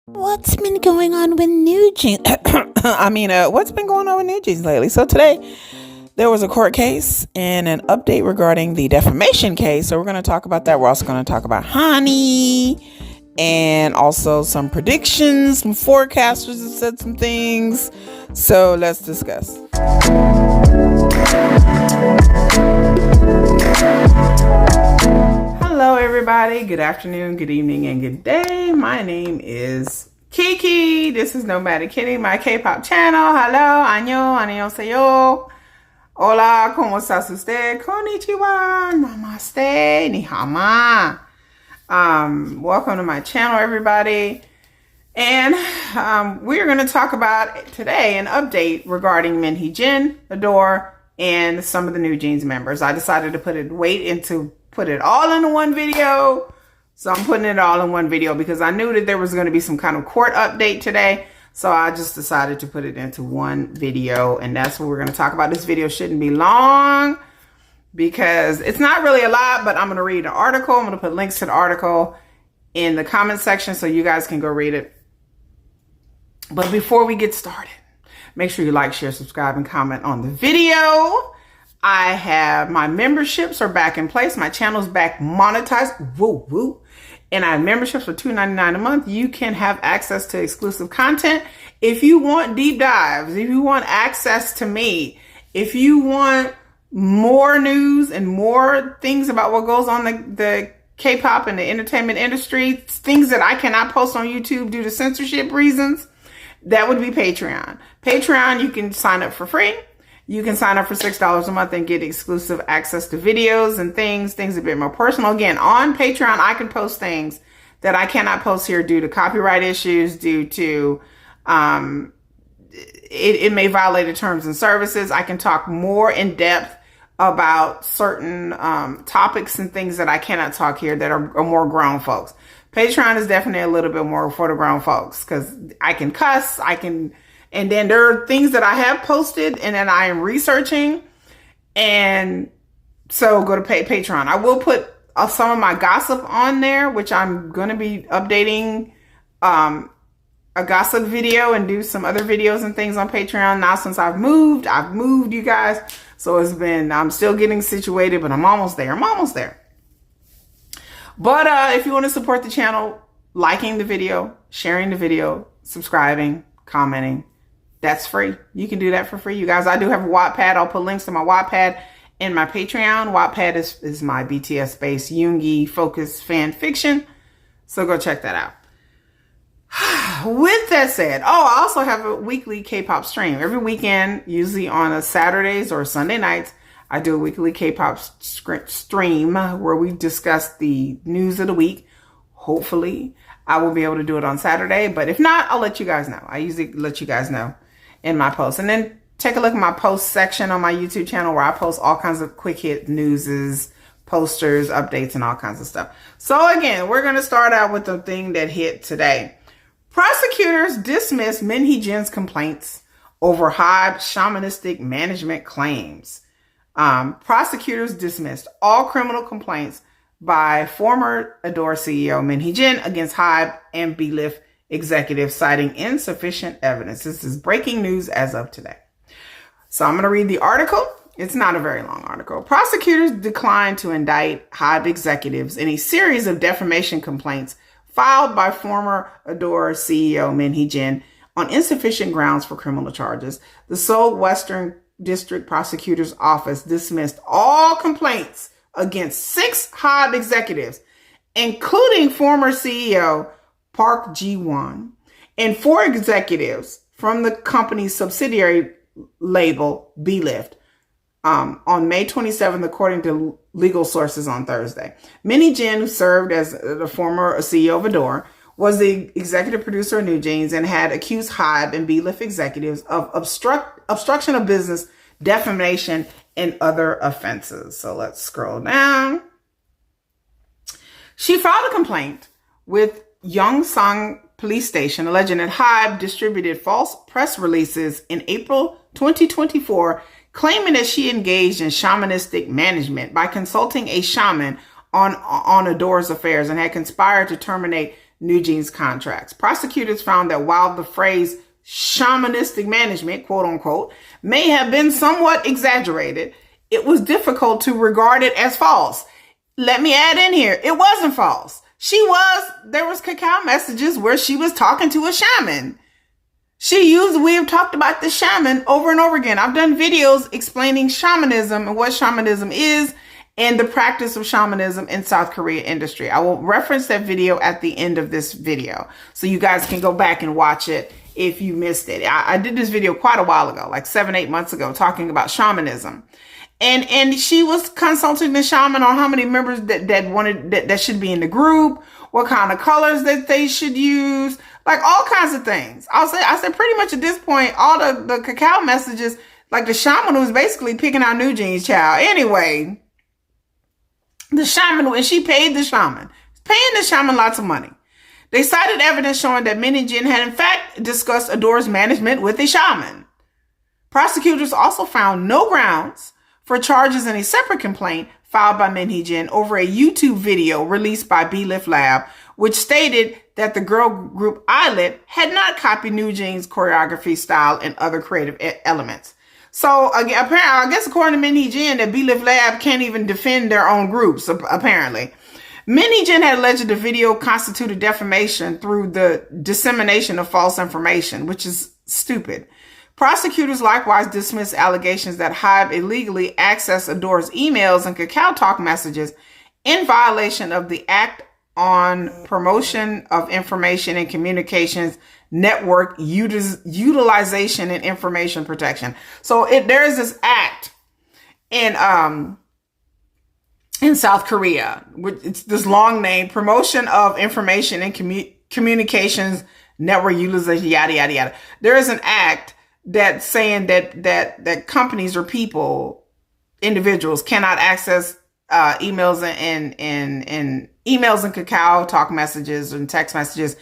What's been going on with NewJeans? What's been going on with NewJeans lately? So today there was a court case and an update regarding the defamation case. So we're going to talk about that. We're also going to talk about Hanni and also some predictions. Some forecasters have said some things. So let's discuss. Hello, everybody. Good afternoon, good evening, and good day. My name is Kiki. This is Nomadic Kitty, my K-pop channel. Hello, annyeonghaseyo. Hola, ¿cómo estás usted? Konnichiwa, namaste, ni hao ma. Welcome to my channel, everybody. And we're going to talk about today an update regarding Min Hee Jin, ADOR, and some of the NewJeans members. I decided to put it all into one video. So I'm putting it all in one video because I knew that there was going to be some kind of court update today. So I just decided to put it into one video, and that's what we're going to talk about. This video shouldn't be long because it's not really a lot, but I'm going to read the article. I'm going to put links to the article in the comment section so you guys can go read it. But before we get started, make sure you like, share, subscribe, and comment on the video. I have my memberships are back in place. My channel's back monetized. Woo, woo. And I have memberships for $2.99 a month. You can have access to exclusive content. If you want deep dives, if you want access to me, if you want more news and more things about what goes on the K-pop and the entertainment industry, things that I cannot post on YouTube due to censorship reasons, that would be Patreon. Patreon, you can sign up for free. You can sign up for $6 a month and get exclusive access to videos and things a bit more personal. Again, on Patreon, I can post things that I cannot post here due to copyright issues, due to, it may violate the terms and services. I can talk more in depth about certain topics and things that I cannot talk here that are more grown folks. Patreon is definitely a little bit more for the grown folks because I can cuss, and then there are things that I have posted and that I am researching. And so go to Patreon. I will put some of my gossip on there, which I'm going to be updating a gossip video and do some other videos and things on Patreon. Now, since I've moved, you guys. So I'm still getting situated, but I'm almost there. But if you want to support the channel, liking the video, sharing the video, subscribing, commenting, that's free. You can do that for free, you guys. I do have a Wattpad. I'll put links to my Wattpad in my Patreon. Wattpad is my BTS-based Yoongi focused fan fiction. So go check that out. With that said, I also have a weekly K-pop stream. Every weekend, usually on a Saturdays or Sunday nights, I do a weekly K-pop stream where we discuss the news of the week. Hopefully, I will be able to do it on Saturday. But if not, I'll let you guys know. I usually let you guys know in my posts. And then take a look at my post section on my YouTube channel where I post all kinds of quick hit newses, posters, updates, and all kinds of stuff. So again, we're going to start out with the thing that hit today. Prosecutors dismiss Min Hee Jin's complaints over HYBE shamanistic management claims. Prosecutors dismissed all criminal complaints by former ADOR CEO Min Hee Jin against HYBE and BELIFT executives, citing insufficient evidence. This is breaking news as of today. So I'm going to read the article. It's not a very long article. Prosecutors declined to indict HYBE executives in a series of defamation complaints filed by former ADOR CEO Min Hee Jin on insufficient grounds for criminal charges. The Seoul Western District Prosecutor's Office dismissed all complaints against 6 HYBE executives, including former CEO Park Ji-won and 4 executives from the company's subsidiary label BELIFT on May 27th, according to legal sources on Thursday. Min Hee Jin, who served as the former CEO of ADOR, was the executive producer of NewJeans and had accused HYBE and BELIFT executives of obstruction of business, defamation, and other offenses. So let's scroll down. She filed a complaint with Yongsan Police Station alleging that HYBE distributed false press releases in April 2024, claiming that she engaged in shamanistic management by consulting a shaman on ADOR's affairs and had conspired to terminate NewJeans contracts. Prosecutors found that while the phrase shamanistic management, quote unquote, may have been somewhat exaggerated, it was difficult to regard it as false. Let me add in here, it wasn't false. There was cacao messages where she was talking to a shaman. We have talked about the shaman over and over again. I've done videos explaining shamanism and what shamanism is and the practice of shamanism in South Korea industry. I will reference that video at the end of this video, so you guys can go back and watch it if you missed it. I did this video quite a while ago, like 7-8 months ago, talking about shamanism. And she was consulting the shaman on how many members that should be in the group, what kind of colors that they should use, like all kinds of things. I said pretty much at this point, all the cacao messages, like the shaman was basically picking out NewJeans, child. Anyway, the shaman, and she paid the shaman, paying the shaman lots of money. They cited evidence showing that Min Hee Jin had in fact discussed ADOR's management with a shaman. Prosecutors also found no grounds for charges in a separate complaint filed by Min Hee Jin over a YouTube video released by BELIFT Lab, which stated that the girl group Islet had not copied NewJeans' choreography style and other creative elements. So again, apparently, I guess according to Min Hee Jin, that BELIFT Lab can't even defend their own groups, apparently. Min Hee Jin had alleged the video constituted defamation through the dissemination of false information, which is stupid. Prosecutors likewise dismissed allegations that HYBE illegally accessed ADOR's emails and Kakao Talk messages in violation of the Act on Promotion of Information and Communications Network Utilization and Information Protection. So there is this act in South Korea, it's this long name, Promotion of Information and Communications Network Utilization, yada, yada, yada. There is an act that's saying that companies or people, individuals cannot access emails and emails and Kakao Talk messages and text messages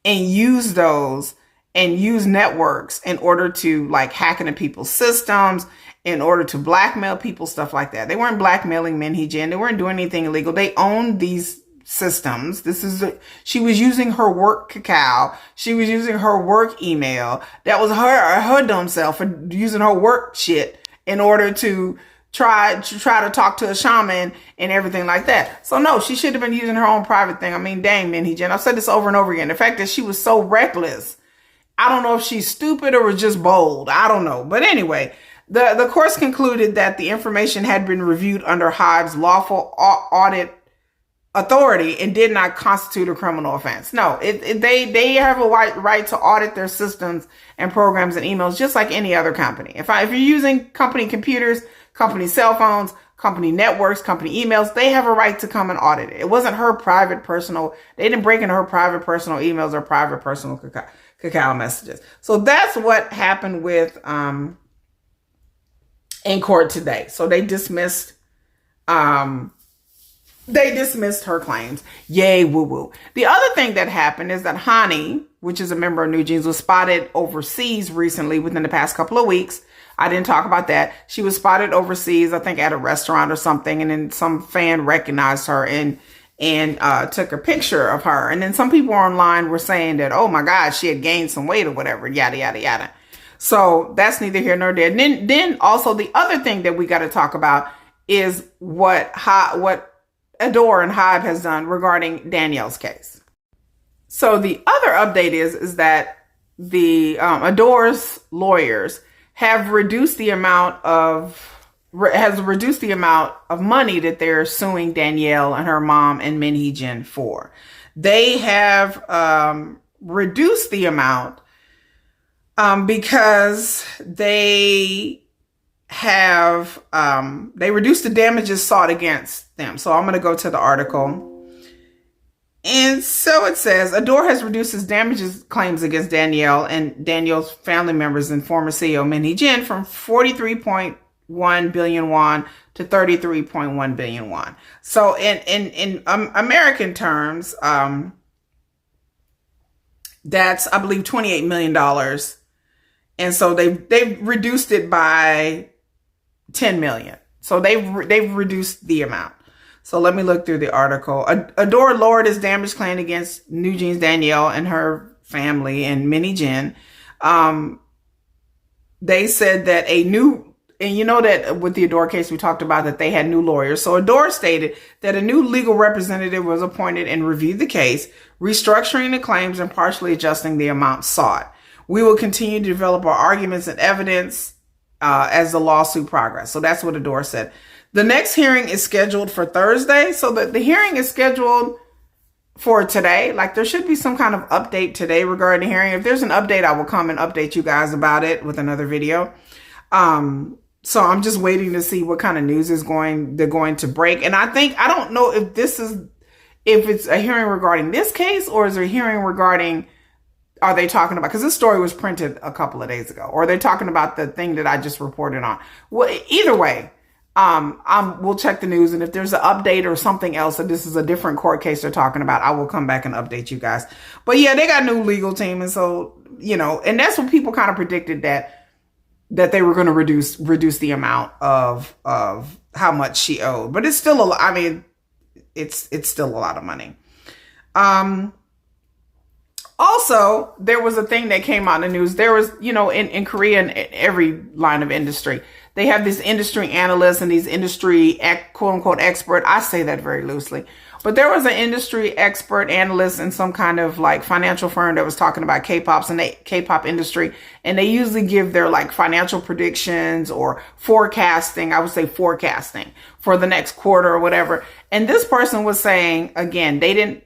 and use those and use networks in order to like hack into people's systems, in order to blackmail people, stuff like that. They weren't blackmailing Min Hee Jin. They weren't doing anything illegal. They owned these systems. She was using her work cacao. She was using her work email. That was her dumb self for using her work shit in order to try to talk to a shaman and everything like that. So no, she should have been using her own private thing. I mean, dang, Min Hee Jin. I've said this over and over again. The fact that she was so reckless, I don't know if she's stupid or was just bold. I don't know. But anyway, the courts concluded that the information had been reviewed under HYBE's lawful audit authority and did not constitute a criminal offense. No, they have a right to audit their systems and programs and emails just like any other company. If you're using company computers, company cell phones, company networks, company emails, they have a right to come and audit it. It wasn't her private personal, they didn't break into her private personal emails or private personal cacao messages. So that's what happened with in court today. So they dismissed her claims. Yay, woo woo. The other thing that happened is that Hanni, which is a member of NewJeans, was spotted overseas recently within the past couple of weeks. I didn't talk about that. She was spotted overseas, I think at a restaurant or something. And then some fan recognized her and took a picture of her. And then some people online were saying that, oh my God, she had gained some weight or whatever, yada, yada, yada. So that's neither here nor there. And then also the other thing that we got to talk about is what ADOR and HYBE has done regarding Danielle's case. So the other update is that the ADOR's lawyers have reduced the amount of money that they're suing Danielle and her mom and Min Hee Jin for. They have reduced the amount because they reduced the damages sought against them. So I'm going to go to the article. And so it says, ADOR has reduced its damages claims against Danielle and Danielle's family members and former CEO Min Hee Jin from 43.1 billion won to 33.1 billion won. So in American terms, that's, I believe, $28 million. And so they've reduced it by 10 million. So they've reduced the amount. So let me look through the article. ADOR lowered his damage claim against NewJeans Danielle and her family and Min Hee Jin. They said that and you know that with the ADOR case, we talked about that they had new lawyers. So ADOR stated that a new legal representative was appointed and reviewed the case, restructuring the claims and partially adjusting the amount sought. We will continue to develop our arguments and evidence as the lawsuit progresses. So that's what ADOR said. The next hearing is scheduled for Thursday. So the hearing is scheduled for today. Like, there should be some kind of update today regarding the hearing. If there's an update, I will come and update you guys about it with another video. So I'm just waiting to see what kind of news they're going to break. And I don't know if it's a hearing regarding this case, or is there a hearing regarding, are they talking about, because this story was printed a couple of days ago, or are they talking about the thing that I just reported on? Well, either way, we'll check the news. And if there's an update or something else, that this is a different court case they're talking about, I will come back and update you guys. But yeah, they got a new legal team. And so, and that's what people kind of predicted, that they were going to reduce the amount of how much she owed. But it's still it's still a lot of money. Also, there was a thing that came out in the news. There was, in Korea and every line of industry, they have these industry analysts and these industry quote unquote expert. I say that very loosely, but there was an industry expert analyst in some kind of like financial firm that was talking about K-pops and the K-pop industry. And they usually give their like financial predictions or forecasting. I would say forecasting for the next quarter or whatever. And this person was saying, again, they didn't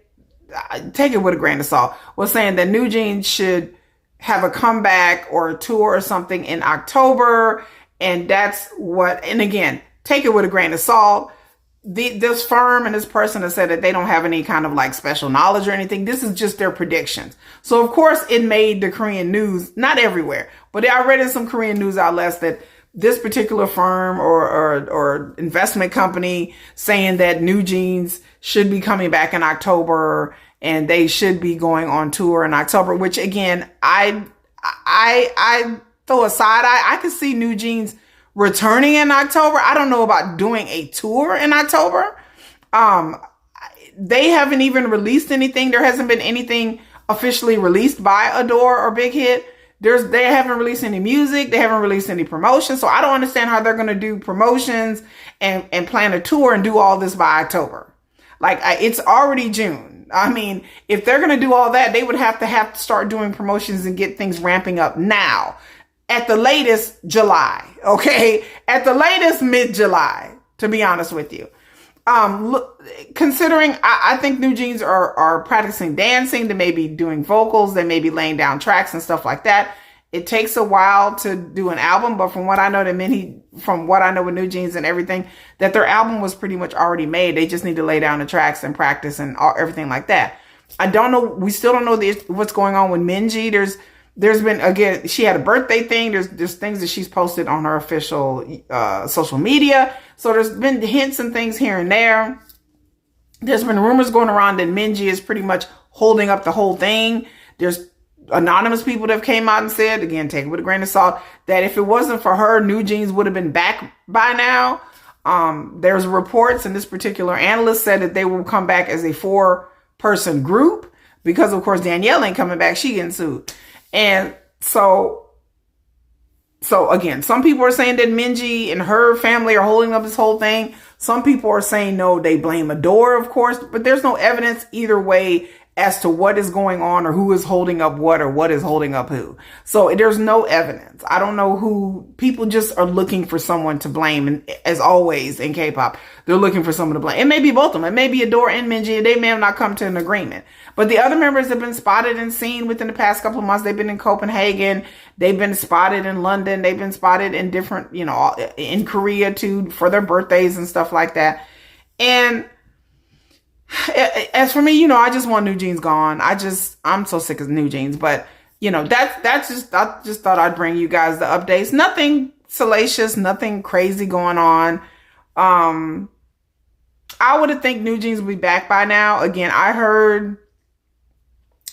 take it with a grain of salt, was saying that NewJeans should have a comeback or a tour or something in October. And that's and again, take it with a grain of salt. This firm and this person has said that they don't have any kind of like special knowledge or anything. This is just their predictions. So of course it made the Korean news, not everywhere, but I read in some Korean news outlets that this particular firm or investment company saying that NewJeans should be coming back in October and they should be going on tour in October, which again, I throw aside. I could see NewJeans returning in October. I don't know about doing a tour in October. They haven't even released anything. There hasn't been anything officially released by ADOR or Big Hit. They haven't released any music. They haven't released any promotion. So I don't understand how they're going to do promotions and plan a tour and do all this by October. Like, it's already June. I mean, if they're going to do all that, they would have to start doing promotions and get things ramping up now. At the latest, July. Okay. At the latest, mid-July, to be honest with you. Considering I think NewJeans are practicing dancing, they may be doing vocals, they may be laying down tracks and stuff like that. It takes a while to do an album, but from what I know, from what I know with NewJeans and everything, that their album was pretty much already made. They just need to lay down the tracks and practice and everything like that. I don't know. We still don't know what's going on with Min Hee. There's been, again, she had a birthday thing. There's things that she's posted on her official social media. So there's been hints and things here and there. There's been rumors going around that Min Hee is pretty much holding up the whole thing. There's anonymous people that have came out and said, again, take it with a grain of salt, that if it wasn't for her, NewJeans would have been back by now. There's reports, and this particular analyst said that they will come back as a 4-person group because, of course, Danielle ain't coming back. She getting sued. And so again, some people are saying that Min Hee and her family are holding up this whole thing. Some people are saying, no, they blame ADOR, of course, but there's no evidence either way as to what is going on or who is holding up what or what is holding up who. So there's no evidence. I don't know who. People just are looking for someone to blame. And as always in K-pop, they're looking for someone to blame. It may be both of them. It may be ADOR and Min Hee. They may have not come to an agreement. But the other members have been spotted and seen within the past couple of months. They've been in Copenhagen. They've been spotted in London. They've been spotted in different, in Korea too, for their birthdays and stuff like that. And as for me, I just want NewJeans gone. I'm so sick of NewJeans, but I just thought I'd bring you guys the updates. Nothing salacious, nothing crazy going on. I would have think NewJeans would be back by now. Again, I heard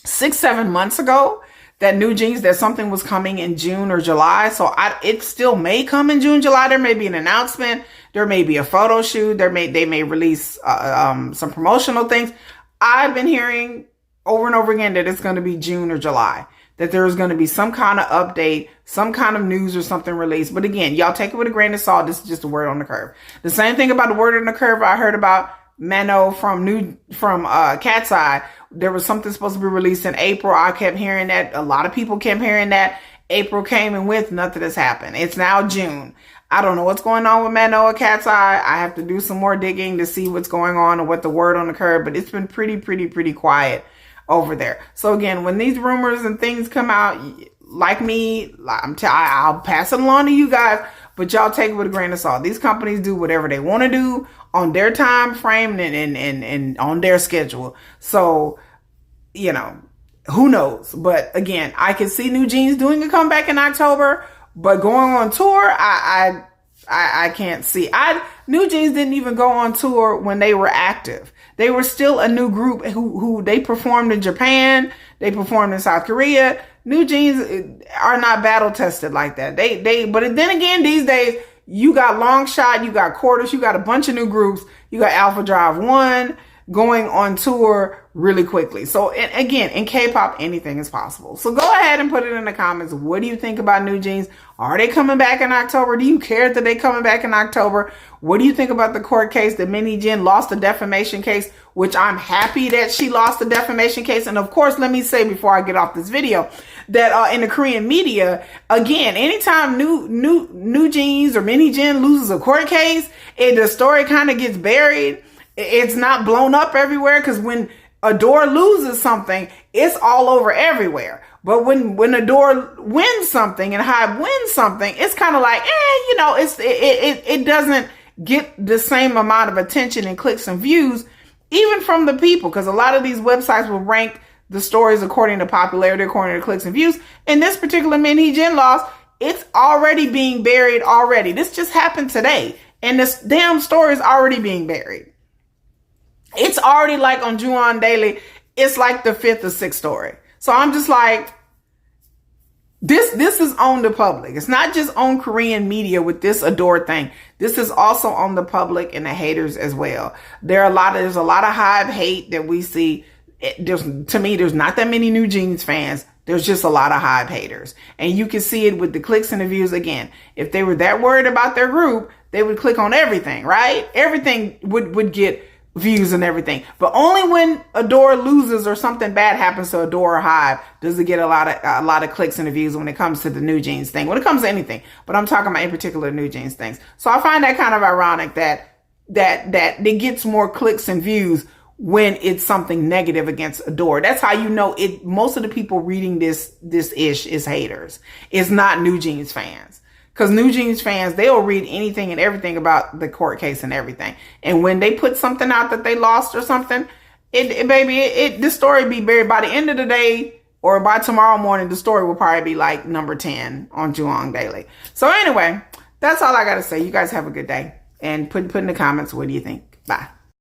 6-7 months ago that NewJeans, that something was coming in June or July. So it still may come in June, July. There may be an announcement. There may be a photo shoot. They may release some promotional things. I've been hearing over and over again that it's going to be June or July, that there's going to be some kind of update, some kind of news or something released. But again, y'all take it with a grain of salt. This is just a word on the curve. The same thing about the word on the curve I heard about Mano from Cat's Eye. There was something supposed to be released in April. I kept hearing that. A lot of people kept hearing that. April came and with nothing has happened. It's now June. I don't know what's going on with Mano or Cat's Eye. I have to do some more digging to see what's going on and what the word on the curve, but it's been pretty quiet over there. So again, when these rumors and things come out, like me, I'll pass it along to you guys, but y'all take it with a grain of salt. These companies do whatever they want to do on their time frame and on their schedule. So, you know, who knows? But again, I can see NewJeans doing a comeback in October, but going on tour, I can't see. NewJeans didn't even go on tour when they were active. They were still a new group who they performed in Japan. They performed in South Korea. NewJeans are not battle tested like that. But then again, these days, you got Long Shot, you got Quarters, you got a bunch of new groups. You got Alpha Drive 1 going on tour really quickly. So again, in K-pop, anything is possible. So go ahead and put it in the comments. What do you think about NewJeans? Are they coming back in October? Do you care that they coming back in October? What do you think about the court case that Min Hee Jin lost the defamation case, which I'm happy that she lost the defamation case. And of course, let me say before I get off this video that in the Korean media, again, anytime NewJeans or Min Hee Jin loses a court case, the story kind of gets buried. It's not blown up everywhere, because when ADOR loses something, it's all over everywhere. But when ADOR wins something and HYBE wins something, it's kind of like, you know, it doesn't get the same amount of attention and clicks and views, even from the people, because a lot of these websites will rank the stories according to popularity, according to clicks and views. In this particular Min Hee Jin loss, it's already being buried already. This just happened today, and this damn story is already being buried. It's already like on Juwon Daily, it's like the 5th or 6th story. So I'm just like, this is on the public. It's not just on Korean media with this ADOR thing. This is also on the public and the haters as well. There's a lot of HYBE hate that we see. To me, there's not that many NewJeans fans. There's just a lot of HYBE haters. And you can see it with the clicks and the views. Again, if they were that worried about their group, they would click on everything, right? Everything would get views and everything. But only when ADOR loses or something bad happens to ADOR or HYBE does it get a lot of clicks and views when it comes to the NewJeans thing, when it comes to anything. But I'm talking about in particular NewJeans things. So I find that kind of ironic that it gets more clicks and views when it's something negative against ADOR. That's how you know it. Most of the people reading this ish is haters. It's not NewJeans fans. Because NewJeans fans, they'll read anything and everything about the court case and everything. And when they put something out that they lost or something, the story be buried by the end of the day, or by tomorrow morning, the story will probably be like number 10 on Juwon Daily. So anyway, that's all I got to say. You guys have a good day. And put in the comments, what do you think? Bye.